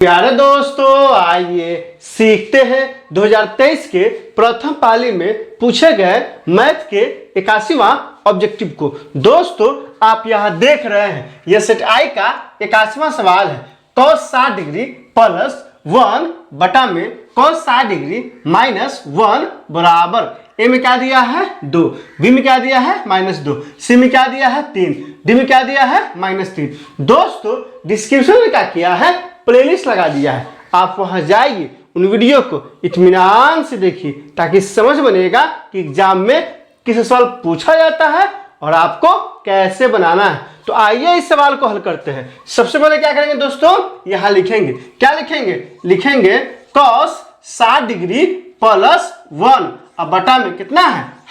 प्यारे दोस्तों, आइए सीखते हैं 2023 के प्रथम पाली में पूछे गए मैथ के 81वां ऑब्जेक्टिव को। दोस्तों, आप यहां देख रहे हैं यह सेट आई का 81वां सवाल है। cos 60 डिग्री प्लस 1 बटा में cos 60 डिग्री माइनस 1 बराबर ए में क्या दिया है 2, बी में क्या दिया है -2, सी में क्या दिया है 3, डी में क्या दिया है -3। दोस्तों, डिस्क्रिप्शन में क्या किया है, प्लेलिस्ट लगा दिया है। आप वहां जाइए, उन वीडियो को इत्मीनान से देखिए ताकि समझ बनेगा कि एग्जाम में किस सवाल पूछा जाता है और आपको कैसे बनाना है। तो आइए इस सवाल को हल करते हैं। सबसे पहले क्या करेंगे दोस्तों, यहां लिखेंगे, क्या लिखेंगे, लिखेंगे cos 60 डिग्री प्लस 1 अब बटा में कितना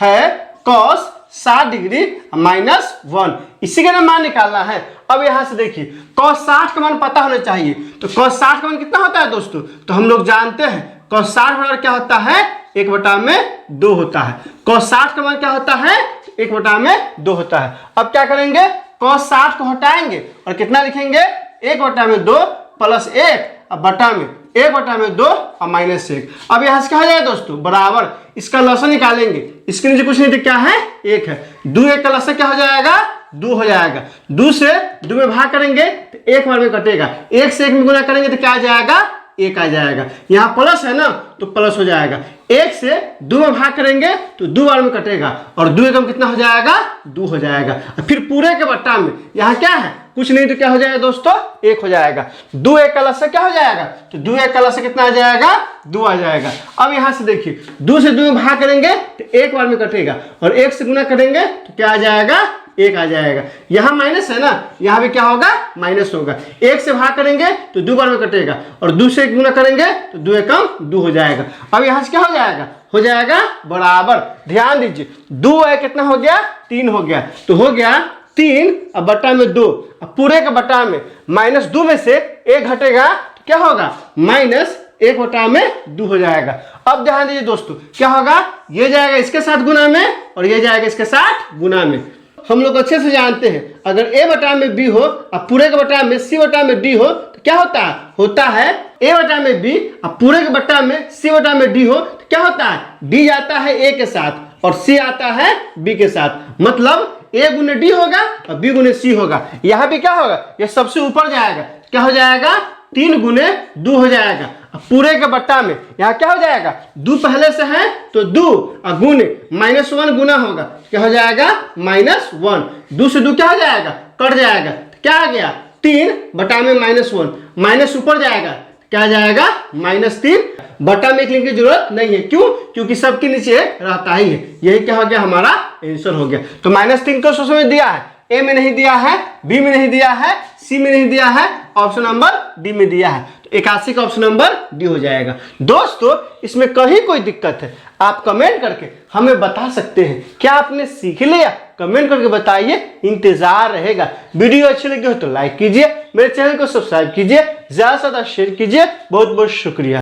है cos 60 डिग्री माइनस 1, इसी का मान निकालना है। अब यहां से देखिए cos 60 का मान पता होना चाहिए। तो cos 60 का मान कितना होता है दोस्तों, तो हम लोग जानते हैं cos 60 बराबर क्या होता है 1 बटा में 2 होता है। cos 60 का मान क्या होता है 1 बटा में 2 होता है। अब क्या करेंगे, cos 60 को हटाएंगे और कितना लिखेंगे 1 बटा में 2 प्लस 1 अब बटा में 1 बटा में 2 और माइनस 1। अब यहां से क्या हो जाएगा दोस्तों, बराबर इसका लसन निकालेंगे, इसके नीचे कुछ नहीं तो क्या है 1 है। 2 1 का लसन क्या हो जाएगा 2 हो जाएगा। 2 से 2 में भाग करेंगे तो 1 बार में कटेगा, 1 से 1 में गुना करेंगे तो क्या आ जाएगा 1 आ जाएगा। यहाँ प्लस है ना तो प्लस हो जाएगा। 1 से 2 में भाग करेंगे तो 2 बार में कटेगा और 2 एकम कितना हो जाएगा 2 हो जाएगा। और फिर पूरे के बट्टा में यहाँ क्या है कुछ नहीं तो क्या हो जाएगा दोस्तों 1 हो जाएगा। 2 1 का लस से क्या हो जाएगा, तो 2 1 का लस से कितना आ जाएगा 2 आ जाएगा। अब यहाँ से देखिए 2 से 2 में भाग करेंगे तो 1 बार में कटेगा और 1 से गुना करेंगे तो क्या आ जाएगा 1 आ जाएगा। यहाँ माइनस है ना, यहाँ भी क्या होगा माइनस होगा। 1 से भाग करेंगे तो 2 बार में कटेगा और 2 से 1 गुना करेंगे तो 2 एकम 2 हो जाएगा। अब यहाँ से क्या हो जाएगा बराबर। ध्यान दीजिए 2 कितना हो गया 3 हो गया, तो हो गया 3 अब बट्टा में 2, अब पूरे के बट्टा में -2 में से 1 घटेगा तो क्या होगा -1 बटा में 2 हो जाएगा। अब ध्यान दीजिए दोस्तों क्या होगा, ये जाएगा इसके साथ गुना में और ये जाएगा इसके साथ गुना में। हम लोग अच्छे से जानते हैं अगर a बटा में b हो और पूरे के बटा में c बटा में d हो तो क्या होता है a बटा में b और पूरे के बटा में c बटा में d हो तो क्या होता है d जाता है a के साथ और c आता है b के साथ। मतलब a गुने d होगा और b गुने c होगा। यहाँ भी क्या होगा, ये सबसे ऊपर जाएगा, क्या हो जाएगा 3 गुने 2 हो जाएगा। पूरे के बट्टा में यहाँ क्या हो जाएगा 2 पहले से है तो 2 और गुने -1 गुना होगा, क्या हो जाएगा -1। 2 से 2 क्या हो जाएगा कट जाएगा, क्या आ गया 3 बटा में -1, माइनस ऊपर जाएगा क्या जाएगा -3। बटा में एक लिखने की जरूरत नहीं है, क्यों, क्योंकि सबके नीचे रहता ही है। यही क्या हो गया हमारा आंसर हो गया। तो -3 को सोच में दिया है, ए में नहीं दिया है, बी में नहीं दिया है, सी में नहीं दिया है, ऑप्शन नंबर डी में दिया है। तो 81 का ऑप्शन नंबर डी हो जाएगा। दोस्तों, इसमें कहीं कोई दिक्कत है आप कमेंट करके हमें बता सकते हैं। क्या आपने सीख लिया, कमेंट करके बताइए, इंतजार रहेगा। वीडियो अच्छी लगी हो तो लाइक कीजिए, मेरे चैनल को सब्सक्राइब कीजिए, ज्यादा से ज्यादा शेयर कीजिए। बहुत बहुत शुक्रिया।